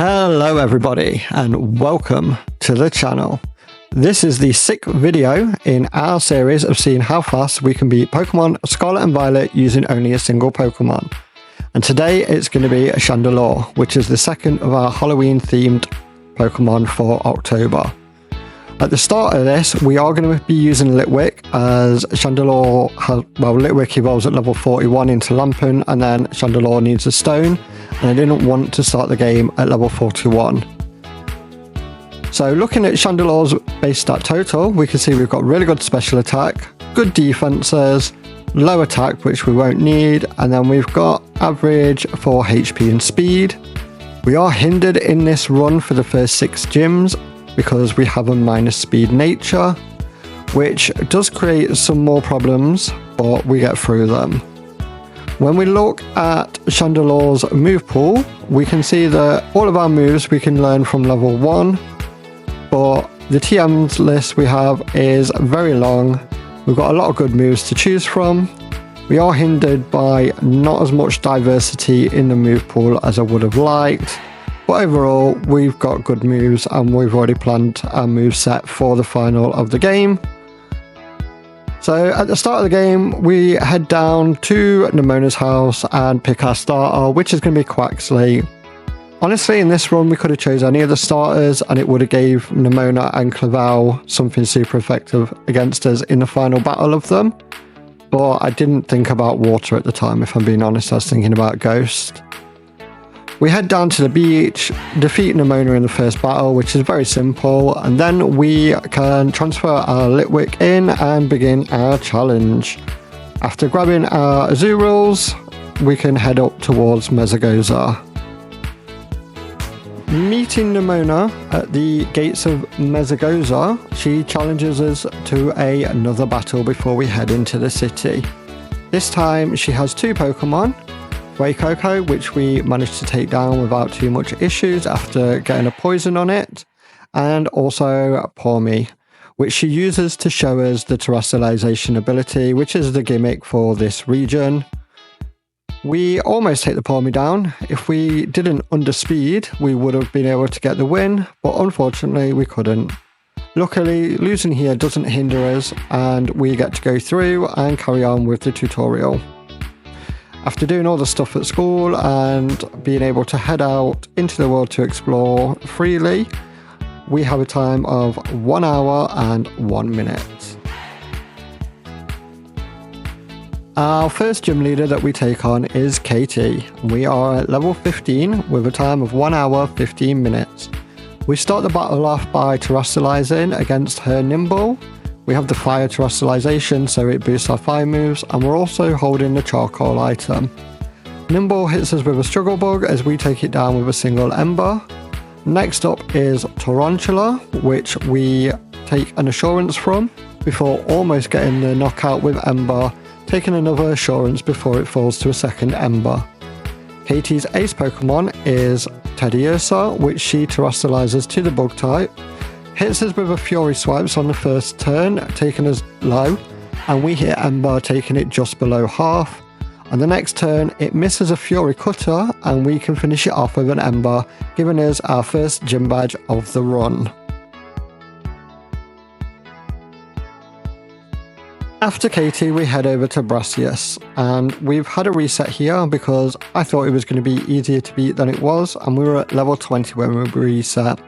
Hello everybody and welcome to the channel. This is the 6th video in our series of seeing how fast we can beat Pokemon Scarlet and Violet using only a single Pokemon. And today it's going to be a Chandelure, which is the second of our Halloween themed Pokemon for October. At the start of this, we are going to be using Litwick, as Chandelure Litwick evolves at level 41 into Lampoon, and then Chandelure needs a stone, and I didn't want to start the game at level 41. So looking at Chandelure's base stat total, we can see we've got really good special attack, good defenses, low attack which we won't need, and then we've got average for HP and speed. We are hindered in this run for the first 6 gyms, because we have a minus speed nature, which does create some more problems, but we get through them. When we look at Chandelure's move pool, we can see that all of our moves we can learn from level 1, but the TM's list we have is very long. We've got a lot of good moves to choose from. We are hindered by not as much diversity in the move pool as I would have liked. But overall, we've got good moves and we've already planned our move set for the final of the game. So at the start of the game, we head down to Nemona's house and pick our starter, which is going to be Quaxley. Honestly, in this run, we could have chosen any of the starters and it would have gave Nemona and Clavel something super effective against us in the final battle of them. But I didn't think about water at the time, if I'm being honest. I was thinking about Ghost. We head down to the beach, defeat Nemona in the first battle, which is very simple, and then we can transfer our Litwick in and begin our challenge. After grabbing our Azurials, we can head up towards Mesagoza. Meeting Nemona at the gates of Mesagoza, she challenges us to another battle before we head into the city. This time she has 2 Pokemon. Coco, which we managed to take down without too much issues after getting a poison on it, and also Pawmi, which she uses to show us the terrestrialization ability, which is the gimmick for this region. We almost take the Pawmi down. If we didn't underspeed, we would have been able to get the win, but unfortunately we couldn't. Luckily, losing here doesn't hinder us, and we get to go through and carry on with the tutorial. After doing all the stuff at school and being able to head out into the world to explore freely, we have a time of 1 hour and 1 minute. Our first gym leader that we take on is Katie. We are at level 15 with a time of 1 hour 15 minutes. We start the battle off by terrestrializing against her Nimble. We have the fire terrestrialization, so it boosts our fire moves, and we're also holding the charcoal item. Nimble hits us with a struggle bug as we take it down with a single ember. Next up is Tarantula, which we take an assurance from before almost getting the knockout with ember, taking another assurance before it falls to a second ember. Katie's ace Pokemon is Teddiursa, which she terrestrializes to the bug type. Hits us with a Fury Swipes on the first turn, taking us low, and we hit Ember, taking it just below half. On the next turn, it misses a Fury Cutter, and we can finish it off with an Ember, giving us our first gym badge of the run. After Katie, we head over to Brassius, and we've had a reset here because I thought it was going to be easier to beat than it was, and we were at level 20 when we reset.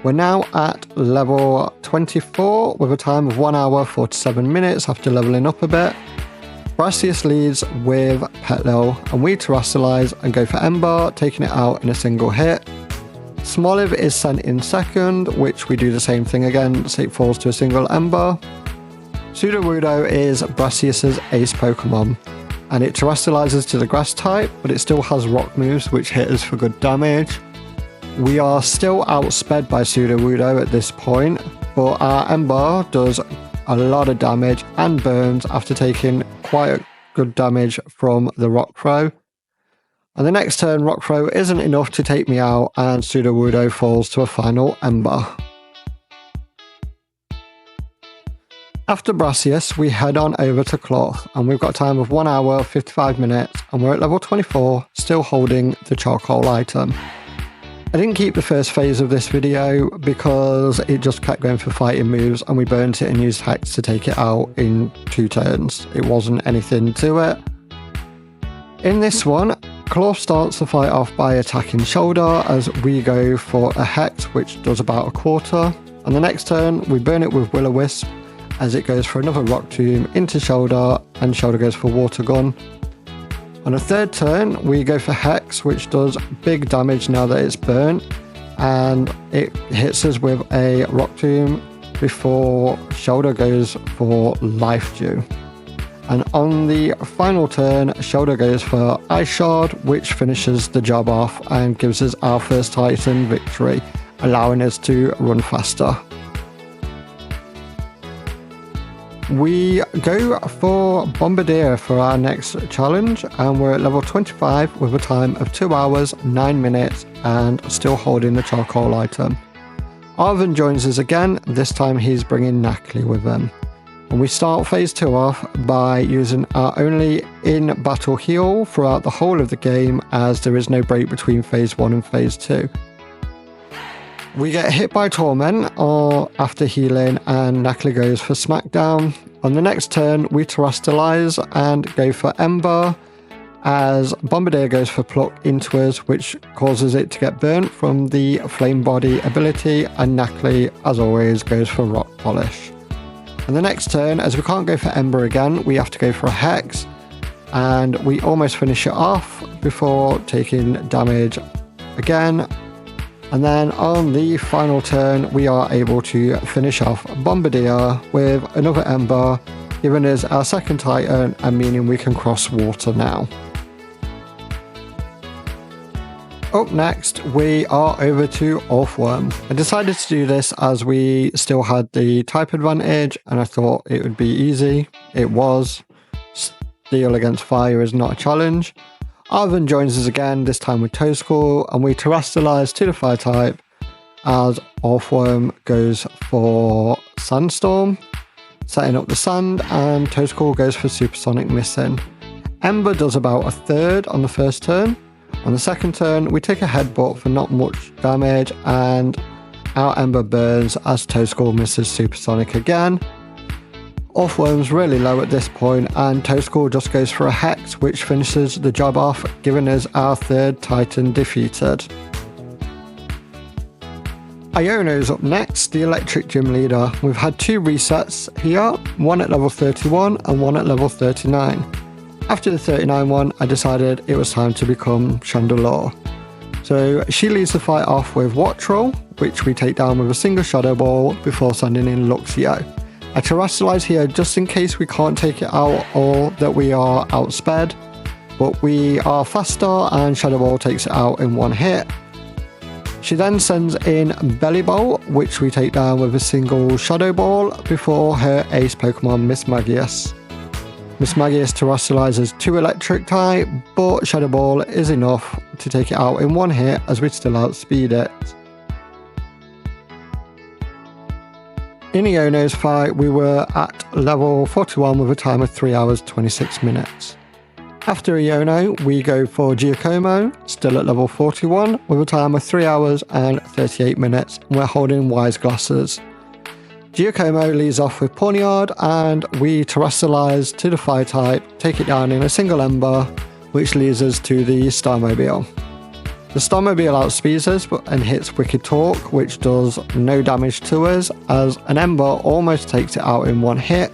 We're now at level 24 with a time of 1 hour 47 minutes after leveling up a bit. Brassius leads with Petlil, and we terrestrialize and go for Ember, taking it out in a single hit. Smoliv is sent in second, which we do the same thing again, so it falls to a single Ember. Sudowoodo is Brassius's ace Pokemon, and it terrestrializes to the grass type, but it still has rock moves which hit us for good damage. We are still outsped by Sudowoodo at this point, but our Ember does a lot of damage and burns after taking quite good damage from the Rock Throw. And the next turn, Rock Throw isn't enough to take me out, and Sudowoodo falls to a final Ember. After Brassius, we head on over to Cloth, and we've got a time of 1 hour 55 minutes, and we're at level 24, still holding the charcoal item. I didn't keep the first phase of this video because it just kept going for fighting moves and we burnt it and used Hex to take it out in 2 turns. It wasn't anything to it. In this one, Claw starts the fight off by attacking shoulder as we go for a Hex, which does about a quarter. On the next turn, we burn it with Will-O-Wisp as it goes for another Rock Tomb into shoulder, and shoulder goes for Water Gun. On the third turn, we go for Hex, which does big damage now that it's burnt, and it hits us with a Rock Tomb before shoulder goes for Life Dew. And on the final turn, shoulder goes for Ice Shard, which finishes the job off and gives us our first Titan victory, allowing us to run faster. We go for Bombardier for our next challenge, and we're at level 25 with a time of 2 hours, 9 minutes, and still holding the charcoal item. Arven joins us again, this time he's bringing Nacli with him. And we start phase 2 off by using our only in-battle heal throughout the whole of the game, as there is no break between phase 1 and phase 2. We get hit by Torment or after healing, and Nacli goes for Smackdown. On the next turn, we Terrestrialize and go for Ember, as Bombardier goes for Pluck into us, which causes it to get burnt from the Flame Body ability, and Nacli, as always, goes for Rock Polish. On the next turn, as we can't go for Ember again, we have to go for a Hex, and we almost finish it off before taking damage again. And then on the final turn, we are able to finish off Bombardier with another Ember, giving us our second Titan and meaning we can cross water now. Up next, we are over to Earthworm. I decided to do this as we still had the type advantage and I thought it would be easy. It was. Steel against fire is not a challenge. Arven joins us again, this time with Toeschool, and we Terrestrialize to the fire type as Earthworm goes for Sandstorm, setting up the sand, and Toeschool goes for Supersonic Missing. Ember does about a third on the first turn. On the second turn, we take a headbutt for not much damage, and our Ember burns as Toeschool misses Supersonic again. Earthworm's really low at this point, and Toeschool just goes for a Hex, which finishes the job off, giving us our third Titan defeated. Iono's up next, the Electric Gym Leader. We've had 2 resets here, one at level 31 and one at level 39. After the 39 one, I decided it was time to become Chandelure. So she leads the fight off with Wattrel, which we take down with a single Shadow Ball before sending in Luxio. I Terrestrialize here just in case we can't take it out or that we are outsped, but we are faster and Shadow Ball takes it out in 1 hit. She then sends in Belly Bolt, which we take down with a single Shadow Ball before her ace Pokemon Mismagius. Mismagius Terrestrializes 2 electric type, but Shadow Ball is enough to take it out in 1 hit as we still outspeed it. In Iono's fight, we were at level 41 with a time of 3 hours 26 minutes. After Iono, we go for Giacomo, still at level 41 with a time of 3 hours and 38 minutes. We're holding Wise Glasses. Giacomo leads off with Pawniard, and we Terrestrialize to the fire type, take it down in a single Ember, which leads us to the Starmobile. The Starmobile outspeeds us and hits Wicked Talk, which does no damage to us, as an Ember almost takes it out in 1 hit.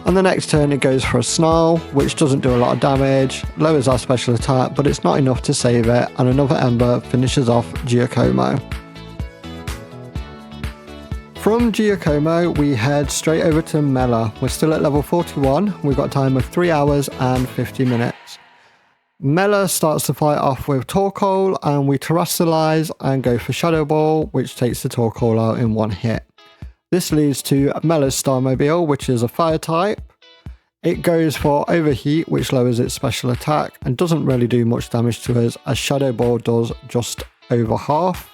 On the next turn it goes for a Snarl, which doesn't do a lot of damage, lowers our special attack, but it's not enough to save it, and another Ember finishes off Giacomo. From Giacomo, we head straight over to Mela. We're still at level 41, we've got a time of 3 hours and 50 minutes. Mela starts the fight off with Torkoal, and we Terrestrialize and go for Shadow Ball, which takes the Torkoal out in 1 hit. This leads to Mela's Starmobile, which is a fire type. It goes for Overheat, which lowers its special attack and doesn't really do much damage to us, as Shadow Ball does just over half.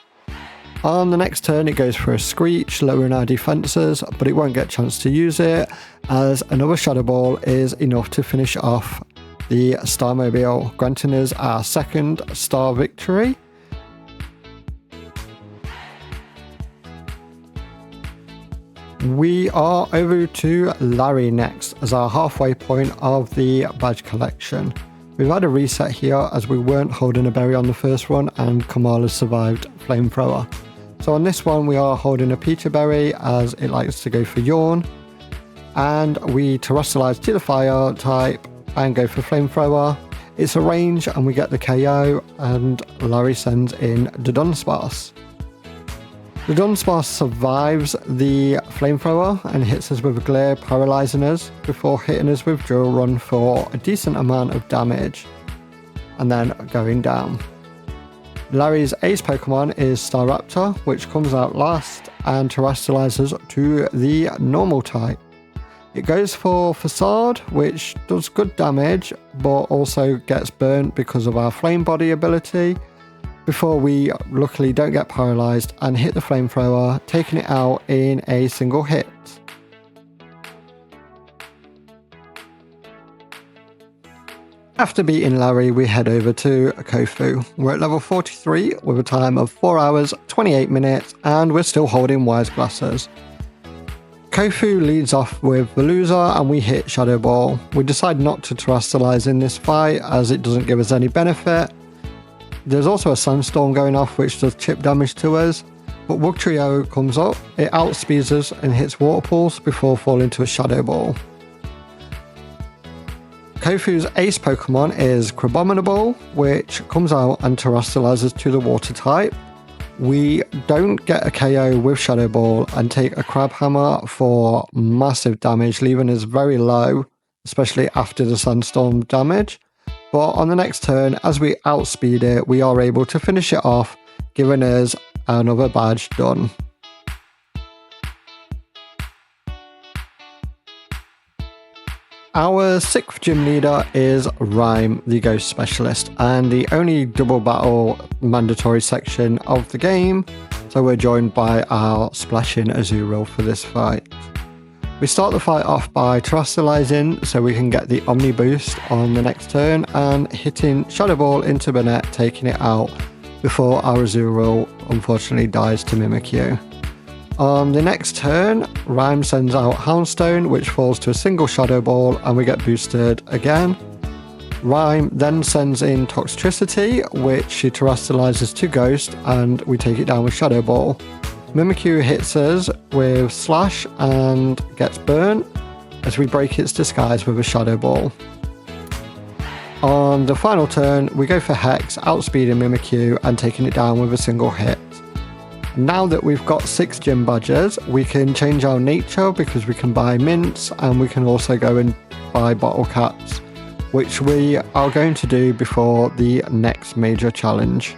On the next turn it goes for a Screech, lowering our defences, but it won't get a chance to use it, as another Shadow Ball is enough to finish off the Starmobile, granting us our second star victory. We are over to Larry next as our halfway point of the badge collection. We've had a reset here as we weren't holding a berry on the first run and Kamala survived Flamethrower. So on this one we are holding a Peter berry as it likes to go for Yawn. And we terrestrialize to the fire type and go for Flamethrower. It's a range and we get the KO and Larry sends in the Dunsparce. The Dunsparce survives the Flamethrower and hits us with a glare, paralysing us before hitting us with Drill Run for a decent amount of damage and then going down. Larry's ace Pokemon is Staraptor, which comes out last and terrestrializes to the normal type. It goes for Facade, which does good damage but also gets burnt because of our Flame Body ability, before we luckily don't get paralysed and hit the Flamethrower, taking it out in a single hit. After beating Larry, we head over to Kofu. We're at level 43 with a time of 4 hours, 28 minutes, and we're still holding Wise Glasses. Kofu leads off with Veluza and we hit Shadow Ball. We decide not to terrestrialize in this fight as it doesn't give us any benefit. There's also a Sandstorm going off which does chip damage to us, but Wugtrio comes up, it outspeeds us and hits Water Pulse before falling to a Shadow Ball. Kofu's ace Pokemon is Crabominable, which comes out and terrestrializes to the Water type. We don't get a KO with Shadow Ball and take a Crab Hammer for massive damage, leaving us very low, especially after the Sandstorm damage. But on the next turn, as we outspeed it, we are able to finish it off, giving us another badge done. Our 6th gym leader is Rhyme, the Ghost Specialist, and the only double battle mandatory section of the game, so we're joined by our Splashing Azurill for this fight. We start the fight off by terrestrializing so we can get the Omni boost on the next turn and hitting Shadow Ball into Burnett, taking it out before our Azurill unfortunately dies to Mimikyu. On the next turn, Rhyme sends out Houndstone, which falls to a single Shadow Ball and we get boosted again. Rhyme then sends in Toxtricity, which she terrestrializes to Ghost and we take it down with Shadow Ball. Mimikyu hits us with Slash and gets burnt as we break its disguise with a Shadow Ball. On the final turn, we go for Hex, outspeeding Mimikyu and taking it down with a single hit. Now that we've got 6 gym badges, we can change our nature because we can buy mints and we can also go and buy bottle caps, which we are going to do before the next major challenge.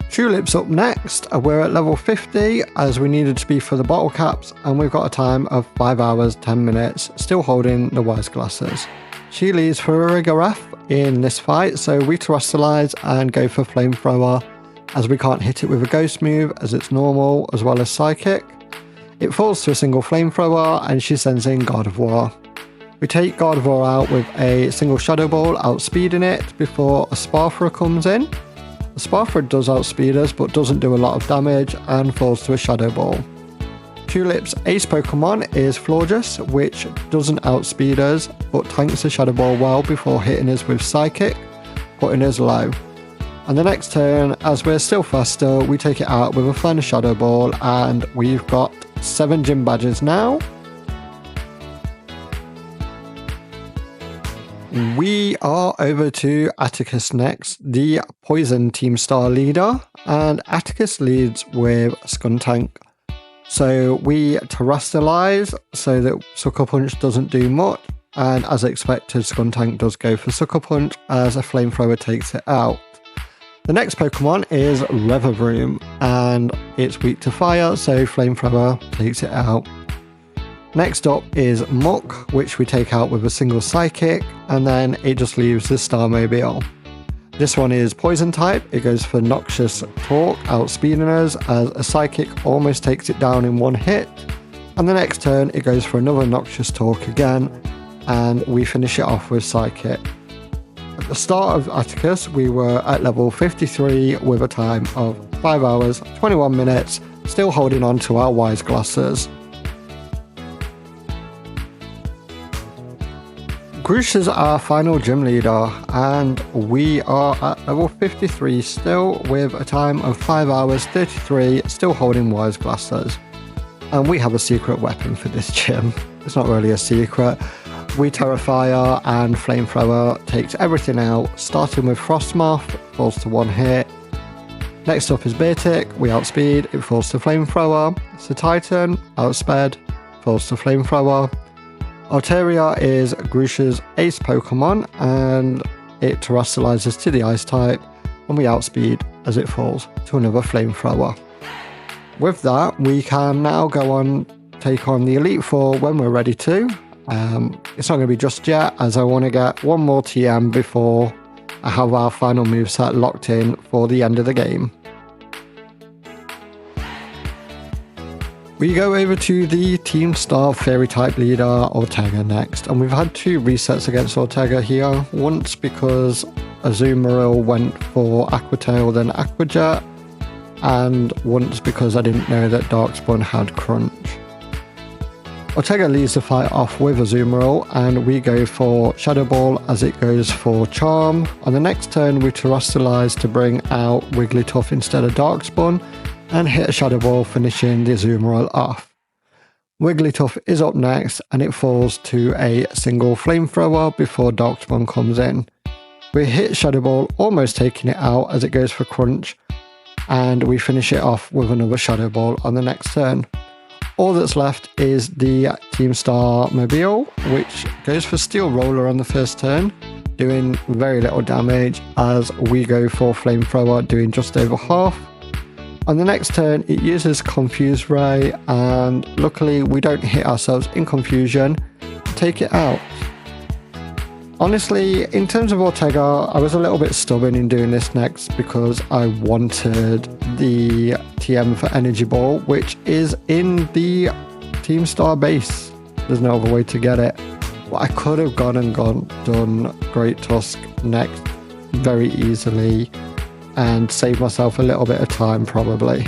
Tulip's up next. We're at level 50 as we needed to be for the bottle caps and we've got a time of 5 hours 10 minutes, still holding the Wise Glasses. She leads for a Rigarath in this fight, so we terrestrialize and go for Flamethrower as we can't hit it with a Ghost move as it's normal as well as Psychic. It falls to a single Flamethrower and she sends in Gardevoir. We take Gardevoir out with a single Shadow Ball, outspeeding it before a Sparfra comes in. The Sparfra does outspeed us but doesn't do a lot of damage and falls to a Shadow Ball. Tulip's ace Pokemon is Florges, which doesn't outspeed us but tanks the Shadow Ball well before hitting us with Psychic, putting us low. On the next turn, as we're still faster, we take it out with a final Shadow Ball and we've got 7 gym badges now. We are over to Atticus next, the Poison Team Star leader, and Atticus leads with Skuntank. So we terrestrialize so that Sucker Punch doesn't do much, and as expected, Skuntank does go for Sucker Punch as a Flamethrower takes it out. The next Pokemon is Revavroom, and it's weak to fire, so Flamethrower takes it out. Next up is Muck, which we take out with a single Psychic, and then it just leaves the Starmobile. This one is Poison type, it goes for Noxious Talk, outspeeding us as a Psychic almost takes it down in one hit, and the next turn it goes for another Noxious Talk again, and we finish it off with Psychic. At the start of Atticus, we were at level 53 with a time of 5 hours, 21 minutes, still holding on to our wise glasses. Grush is our final gym leader, and we are at level 53 still, with a time of 5 hours 33, still holding wise glasses. And we have a secret weapon for this gym. It's not really a secret. We Terrafire and Flamethrower takes everything out, starting with Frostmoth, falls to 1 hit. Next up is Beartic, we outspeed, it falls to Flamethrower. Titan, outsped, falls to Flamethrower. Altaria is Grush's ace Pokemon, and it terrestrializes to the ice type, and we outspeed as it falls to another Flamethrower. With that, we can now go on, take on the Elite Four when we're ready to. It's not going to be just yet, as I want to get one more TM before I have our final moveset locked in for the end of the game. We go over to the Team Star Fairy type leader, Ortega, next, and we've had 2 resets against Ortega here. Once because Azumarill went for Aqua Tail then Aqua Jet, and once because I didn't know that Darkspawn had Crunch. Ortega leads the fight off with Azumarill, and we go for Shadow Ball as it goes for Charm. On the next turn we Terrestrialize to bring out Wigglytuff instead of Darkspawn, and hit a Shadow Ball, finishing the Azumarill off. Wigglytuff is up next, and it falls to a single Flamethrower before Darkspawn comes in. We hit Shadow Ball, almost taking it out as it goes for Crunch, and we finish it off with another Shadow Ball on the next turn. All that's left is the Team Star Mobile, which goes for Steel Roller on the first turn, doing very little damage as we go for Flamethrower, doing just over half. On the next turn, it uses Confuse Ray, and luckily we don't hit ourselves in confusion, take it out. Honestly, in terms of Ortega, I was a little bit stubborn in doing this next because I wanted the TM for Energy Ball, which is in the Team Star base. There's no other way to get it. But I could have done Great Tusk next very easily and save myself a little bit of time probably.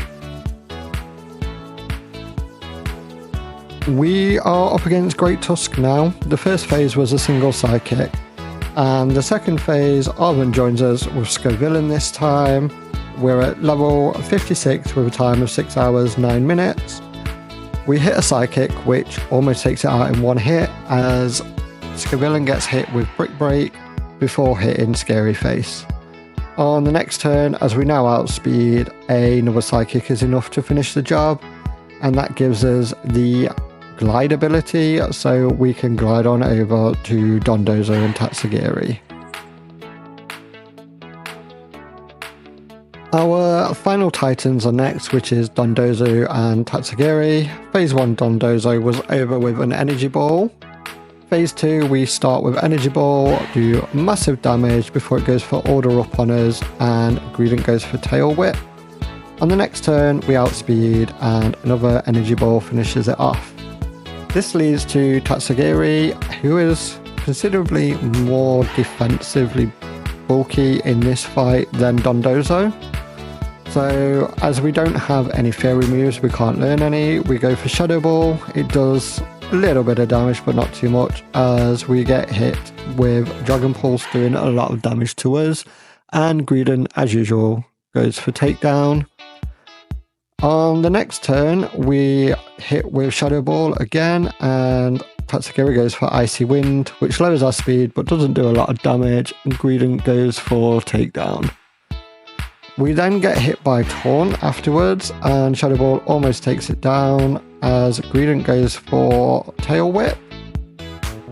We are up against Great Tusk now. The first phase was a single Psychic, and the second phase Arven joins us with Scovillain this time. We're at level 56 with a time of 6 hours 9 minutes. We hit a Psychic which almost takes it out in 1 hit, as Scovillain gets hit with Brick Break before hitting Scary Face. On the next turn, as we now outspeed, another Psychic is enough to finish the job, and that gives us the Glide ability, so we can glide on over to Dondozo and Tatsugiri. Our final Titans are next, which is Dondozo and Tatsugiri. Phase 1 Dondozo was over with an Energy Ball. Phase 2, we start with Energy Ball, do massive damage before it goes for Order Up on us, and Greedent goes for Tail Whip. On the next turn, we outspeed, and another Energy Ball finishes it off. This leads to Tatsugiri, who is considerably more defensively bulky in this fight than Dondozo. So, as we don't have any fairy moves, we can't learn any, we go for Shadow Ball. It does a little bit of damage, but not too much, as we get hit with Dragon Pulse doing a lot of damage to us, and Greedent, as usual, goes for Takedown. On the next turn, we hit with Shadow Ball again, and Tatsugiri goes for Icy Wind, which lowers our speed but doesn't do a lot of damage, and Greedent goes for Takedown. We then get hit by Taunt afterwards, and Shadow Ball almost takes it down as Greedent goes for Tail Whip.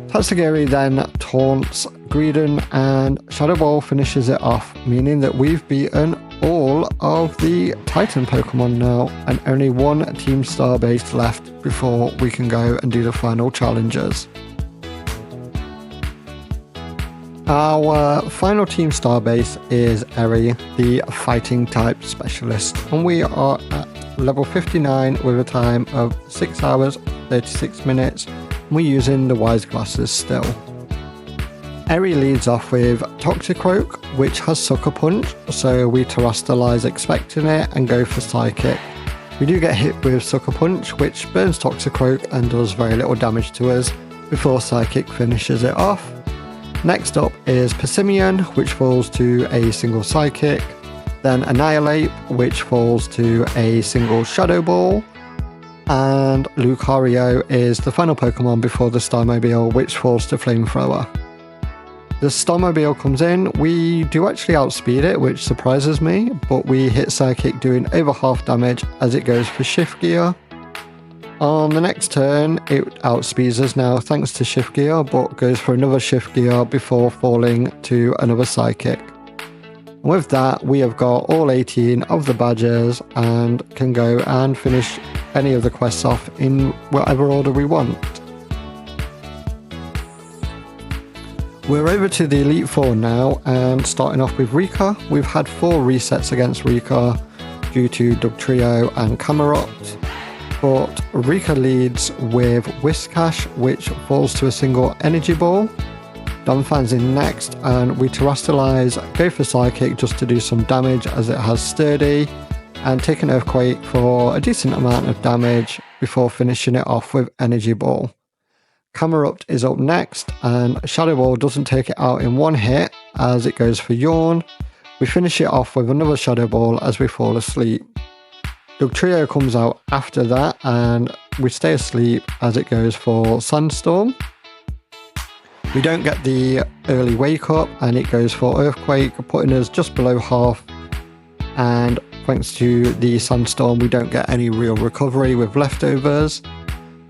Tatsugiri then taunts Greedent, and Shadow Ball finishes it off, meaning that we've beaten all of the Titan Pokemon now, and only one Team Star base left before we can go and do the final challenges. Our final Team Star base is Eri, the Fighting type specialist, and we are at level 59 with a time of 6 hours 36 minutes. We're using the Wise Glasses still. Eri leads off with Toxicroak, which has Sucker Punch, so we Terrestrialize expecting it and go for Psychic. We do get hit with Sucker Punch, which burns Toxicroak and does very little damage to us before Psychic finishes it off. Next up is Persimmon, which falls to a single Psychic. Then Annihilate, which falls to a single Shadow Ball. And Lucario is the final Pokemon before the Starmobile, which falls to Flamethrower. The Starmobile comes in, we do actually outspeed it, which surprises me, but we hit Psychic doing over half damage as it goes for Shift Gear. On the next turn, it outspeeds us now thanks to Shift Gear, but goes for another Shift Gear before falling to another Psychic. With that, we have got all 18 of the badges and can go and finish any of the quests off in whatever order we want. We're over to the Elite Four now, and starting off with Rika. We've had 4 resets against Rika due to Dugtrio and Camerupt, but Rika leads with Whiscash, which falls to a single Energy Ball. Donphan's in next, and we Terastallize, go for Psychic just to do some damage as it has Sturdy, and take an Earthquake for a decent amount of damage before finishing it off with Energy Ball. Camerupt is up next, and Shadow Ball doesn't take it out in one hit as it goes for Yawn. We finish it off with another Shadow Ball as we fall asleep. Dugtrio comes out after that, and we stay asleep as it goes for Sandstorm. We don't get the early wake up, and it goes for Earthquake, putting us just below half, and thanks to the Sandstorm we don't get any real recovery with leftovers.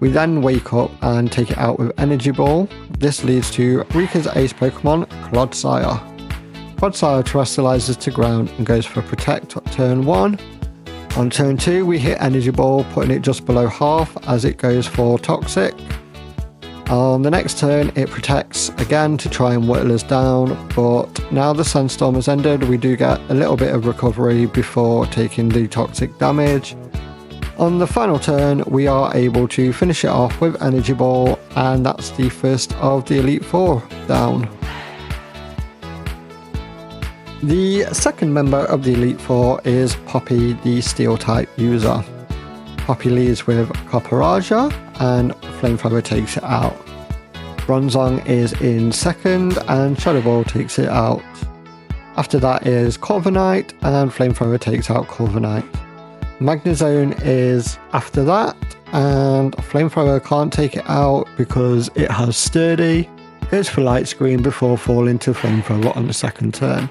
We then wake up and take it out with Energy Ball. This leads to Rika's ace Pokemon, Clodsire. Clodsire Terastallizes to ground and goes for Protect at turn 1. On turn 2 we hit Energy Ball, putting it just below half as it goes for Toxic. On the next turn it protects again to try and whittle us down, but now the Sandstorm has ended, we do get a little bit of recovery before taking the toxic damage. On the final turn we are able to finish it off with Energy Ball, and that's the first of the Elite Four down. The second member of the Elite Four is Poppy, the Steel type user. Poppy leads with Copperaja, and Flamethrower takes it out. Bronzong is in second, and Shadow Ball takes it out. After that is Corviknight, and Flamethrower takes out Corviknight. Magnezone is after that, and Flamethrower can't take it out because it has Sturdy. Goes for Light Screen before falling to Flamethrower on the second turn.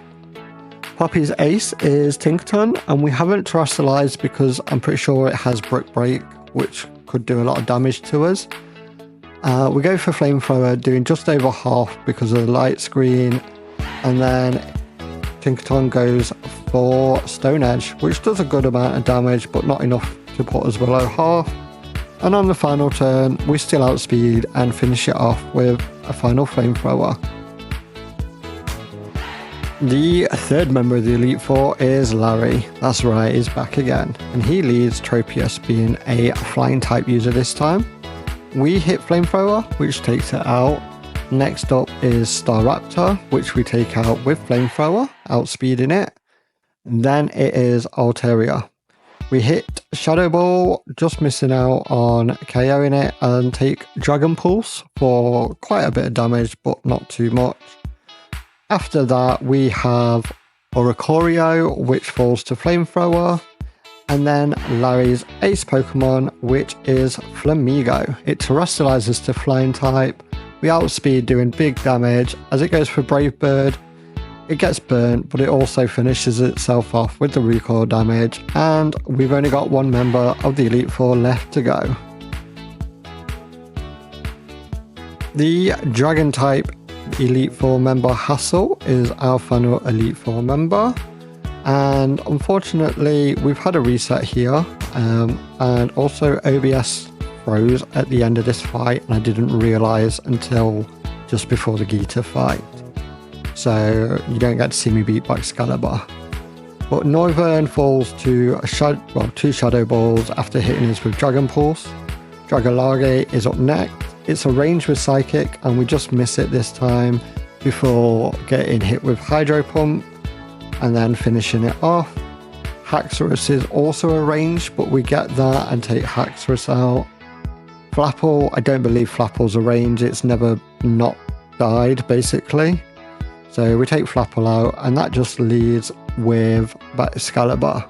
Poppy's ace is Tinkaton, and we haven't Terastallized because I'm pretty sure it has Brick Break, which could do a lot of damage to us. We go for Flamethrower, doing just over half because of the Light Screen, and then Tinkaton goes for Stone Edge, which does a good amount of damage but not enough to put us below half. And on the final turn we still outspeed and finish it off with a final Flamethrower. The third member of the Elite Four is Larry. That's right, he's back again, and he leads Tropius, being a flying type user this time. We hit Flamethrower, which takes it out. Next up is Staraptor, which we take out with Flamethrower, outspeeding it. Then it is Altaria. We hit Shadow Ball, just missing out on KOing it, and take Dragon Pulse for quite a bit of damage, but not too much. After that we have Oricorio, which falls to Flamethrower, and then Larry's ace Pokemon, which is Flamigo. It Terastallizes to Flying type. We outspeed, doing big damage. As it goes for Brave Bird, it gets burnt, but it also finishes itself off with the recoil damage, and we've only got one member of the Elite Four left to go. The Dragon type Elite Four member Hassel is our final Elite Four member, and unfortunately we've had a reset here, and also OBS froze at the end of this fight, and I didn't realise until just before the Gita fight, so you don't get to see me beat by Excalibur. But Noivern falls to two Shadow Balls after hitting us with Dragon Pulse. Dragalage is up next. It's a range with Psychic, and we just miss it this time before getting hit with Hydro Pump and then finishing it off. Haxorus is also a range, but we get that and take Haxorus out. Flapple, I don't believe Flapple's a range. It's never not died, basically. So we take Flapple out, and that just leaves with Excalibur.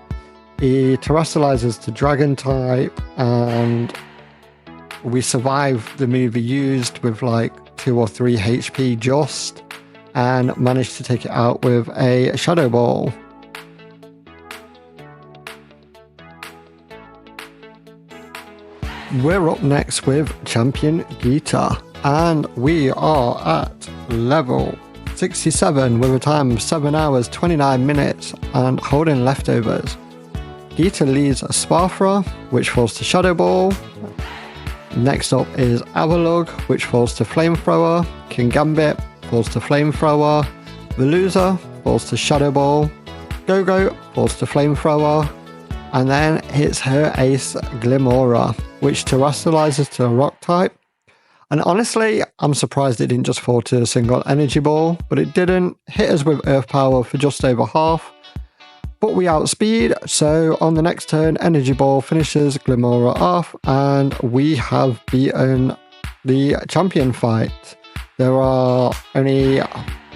He terrestrializes to Dragon type, and we survive the move he used with like 2 or 3 HP just, and managed to take it out with a Shadow Ball. We're up next with Champion Geeta, and we are at level 67 with a time of 7 hours 29 minutes and holding leftovers. Geeta leads a Sparfra, which falls to Shadow Ball. Next up is Avalugg, which falls to Flamethrower. Kingambit falls to Flamethrower. Veluza falls to Shadow Ball. Go-Go falls to Flamethrower. And then hits her ace Glimmora, which terrestrializes to a Rock type. And honestly, I'm surprised it didn't just fall to a single Energy Ball, but it didn't. Hit us with Earth Power for just over half. But we outspeed, so on the next turn, Energy Ball finishes Glimmora off, and we have beaten the champion fight. There are only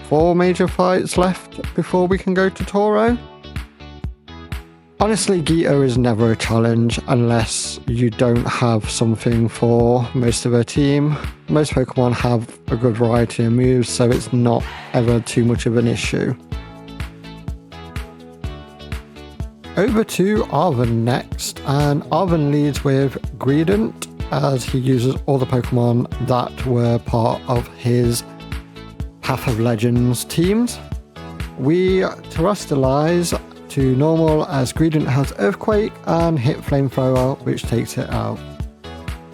4 major fights left before we can go to Toro. Honestly, Geeta is never a challenge unless you don't have something for most of her team. Most Pokemon have a good variety of moves, so it's not ever too much of an issue. Over to Arven next, and Arven leads with Greedent as he uses all the Pokemon that were part of his Path of Legends teams. We terrestrialize to normal as Greedent has Earthquake and hit Flamethrower, which takes it out.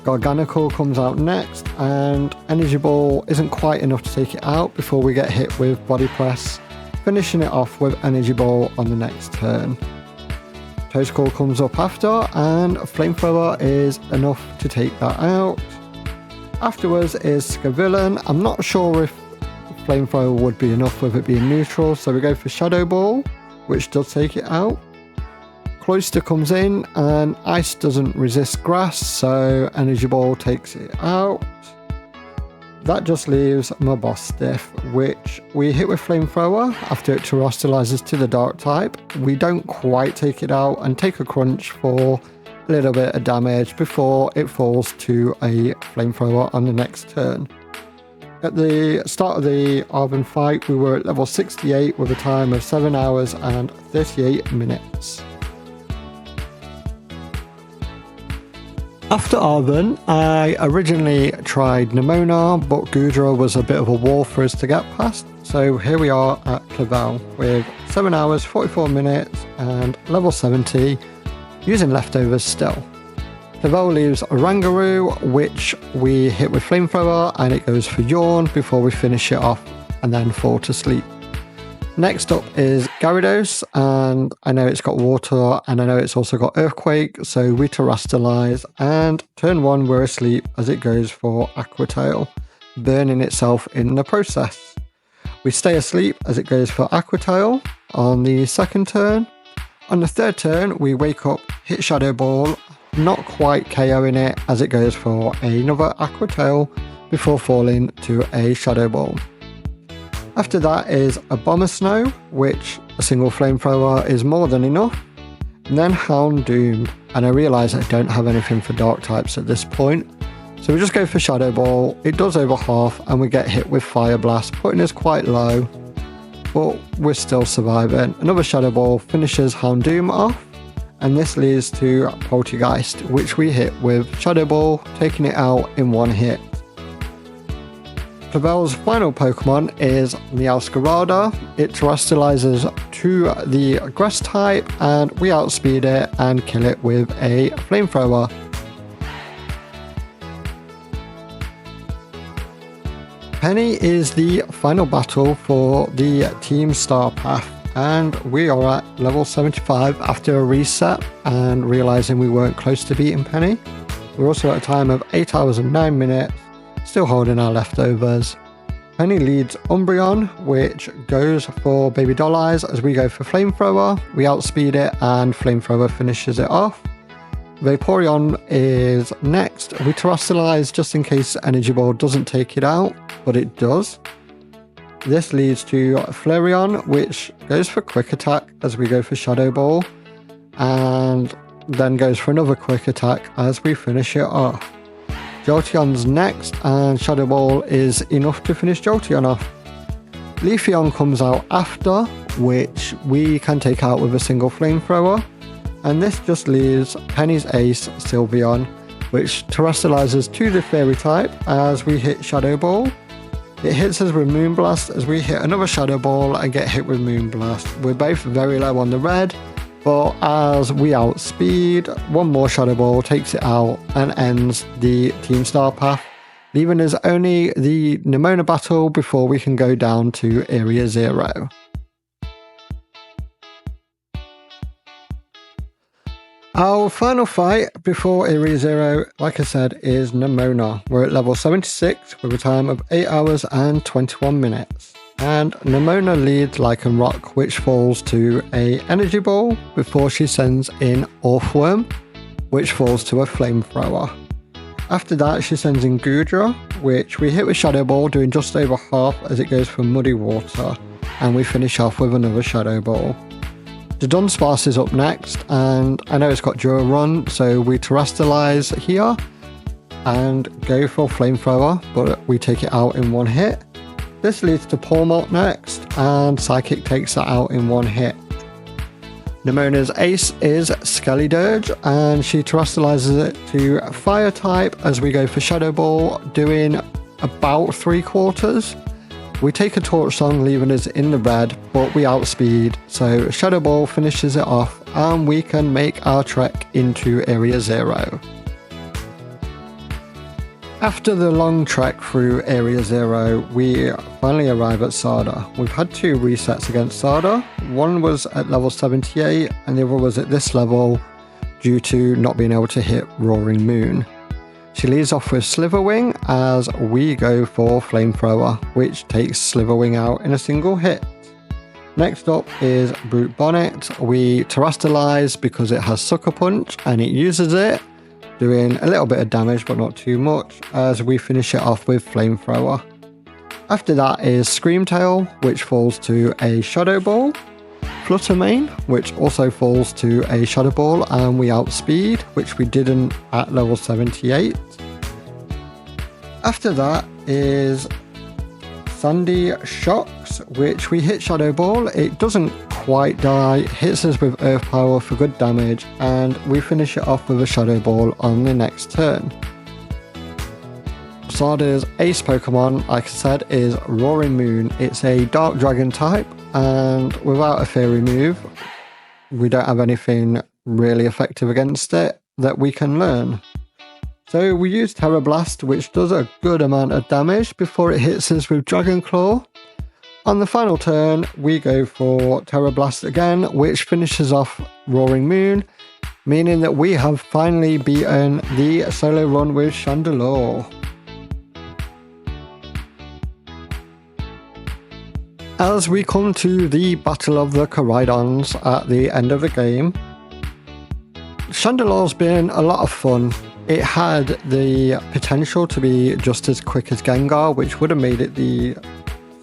Garganical comes out next, and Energy Ball isn't quite enough to take it out before we get hit with Body Press, finishing it off with Energy Ball on the next turn. Toedscool comes up after, and Flamethrower is enough to take that out. Afterwards is Scavillain. I'm not sure if Flamethrower would be enough with it being neutral, so we go for Shadow Ball, which does take it out. Cloyster comes in, and Ice doesn't resist Grass, so Energy Ball takes it out. That just leaves Mabostiff, which we hit with Flamethrower after it terrestrializes to the Dark type. We don't quite take it out and take a crunch for a little bit of damage before it falls to a Flamethrower on the next turn. At the start of the Arven fight, we were at level 68 with a time of 7 hours and 38 minutes. After Arven, I originally tried Nemona, but Goodra was a bit of a wall for us to get past. So here we are at Clavel with 7 hours, 44 minutes and level 70, using leftovers still. Clavel leaves Rangaroo, which we hit with Flamethrower, and it goes for Yawn before we finish it off and then fall to sleep. Next up is Gyarados, and I know it's got Water, and I know it's also got Earthquake, so we terrestrialize, and turn 1 we're asleep as it goes for Aqua Tail, burning itself in the process. We stay asleep as it goes for Aqua Tail on the second turn. On the third turn, we wake up, hit Shadow Ball, not quite KOing it as it goes for another Aqua Tail before falling to a Shadow Ball. After that is a Bomber Snow, which a single Flamethrower is more than enough. And then Houndoom, and I realise I don't have anything for Dark types at this point. So we just go for Shadow Ball, it does over half, and we get hit with Fire Blast, putting us quite low. But we're still surviving. Another Shadow Ball finishes Houndoom off, and this leads to Poltergeist, which we hit with Shadow Ball, taking it out in one hit. Clavel's final Pokemon is Meowscarada. It terrestrializes to the Grass type, and we outspeed it and kill it with a Flamethrower. Penny is the final battle for the Team Star Path, and we are at level 75 after a reset and realizing we weren't close to beating Penny. We're also at a time of 8 hours and 9 minutes, still holding our leftovers. Penny leads Umbreon, which goes for Baby Doll Eyes as we go for Flamethrower. We outspeed it and Flamethrower finishes it off. Vaporeon is next. We Terastallize just in case Energy Ball doesn't take it out, but it does. This leads to Flareon, which goes for Quick Attack as we go for Shadow Ball, and then goes for another Quick Attack as we finish it off. Jolteon's next, and Shadow Ball is enough to finish Jolteon off. Leafeon comes out after, which we can take out with a single Flamethrower, and this just leaves Penny's ace, Sylveon, which Terastallizes to the Fairy type as we hit Shadow Ball. It hits us with Moonblast as we hit another Shadow Ball and get hit with Moonblast. We're both very low on the red, but as we outspeed, one more Shadow Ball takes it out and ends the Team Star path, leaving us only the Nemona battle before we can go down to Area 0. Our final fight before Area 0, like I said, is Nemona. We're at level 76 with a time of 8 hours and 21 minutes. And Nemona leads Lycanroc, which falls to a Energy Ball before she sends in Orthworm, which falls to a Flamethrower. After that, she sends in Goodra, which we hit with Shadow Ball, doing just over half as it goes for Muddy Water, and we finish off with another Shadow Ball. The Dunsparce is up next, and I know it's got Dura Run, so we Terastallize here and go for Flamethrower, but we take it out in one hit. This leads to Pawmot next, and Psychic takes that out in one hit. Nemona's ace is Skellydirge, and she Terastallizes it to Fire type as we go for Shadow Ball, doing about 3/4. We take a Torch Song, leaving us in the red, but we outspeed, so Shadow Ball finishes it off, and we can make our trek into Area 0. After the long trek through Area 0, we finally arrive at Sada. We've had 2 resets against Sada. One was at level 78, and the other was at this level due to not being able to hit Roaring Moon. She leads off with Slitherwing as we go for Flamethrower, which takes Slitherwing out in a single hit. Next up is Brute Bonnet. We Terastallize because it has Sucker Punch and it uses it, doing a little bit of damage but not too much, as we finish it off with Flamethrower. After that is Screamtail, which falls to a Shadow Ball. Fluttermane, which also falls to a Shadow Ball, and we outspeed, which we didn't at level 78. After that is Sandy Shocks, which we hit Shadow Ball. It doesn't quite die, hits us with Earth Power for good damage, and we finish it off with a Shadow Ball on the next turn. Sada's ace Pokemon, like I said, is Roaring Moon. It's a Dark Dragon type, and without a Fairy move, we don't have anything really effective against it that we can learn. So we use Terra Blast, which does a good amount of damage before it hits us with Dragon Claw. On the final turn, we go for Terra Blast again, which finishes off Roaring Moon, meaning that we have finally beaten the solo run with Chandelure. As we come to the Battle of the Koraidons at the end of the game, Chandelure's been a lot of fun. It had the potential to be just as quick as Gengar, which would have made it the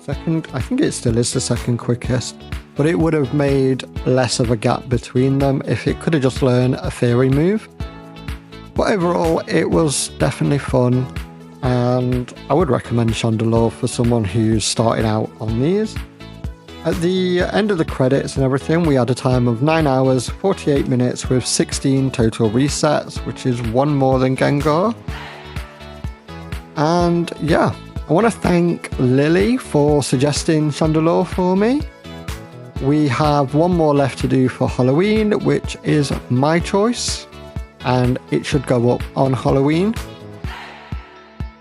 second, I think it still is the second quickest, but it would have made less of a gap between them if it could have just learned a Fairy move. But overall, it was definitely fun, and I would recommend Chandelure for someone who's starting out on these. At the end of the credits and everything, we had a time of 9 hours, 48 minutes with 16 total resets, which is one more than Gengar. And yeah, I want to thank Lily for suggesting Chandelure for me. We have one more left to do for Halloween, which is my choice, and it should go up on Halloween.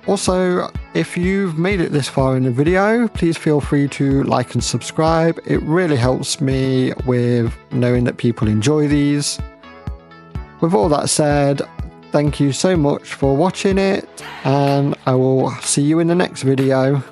Also, if you've made it this far in the video, please feel free to like and subscribe. It really helps me with knowing that people enjoy these. With all that said, thank you so much for watching it, and I will see you in the next video.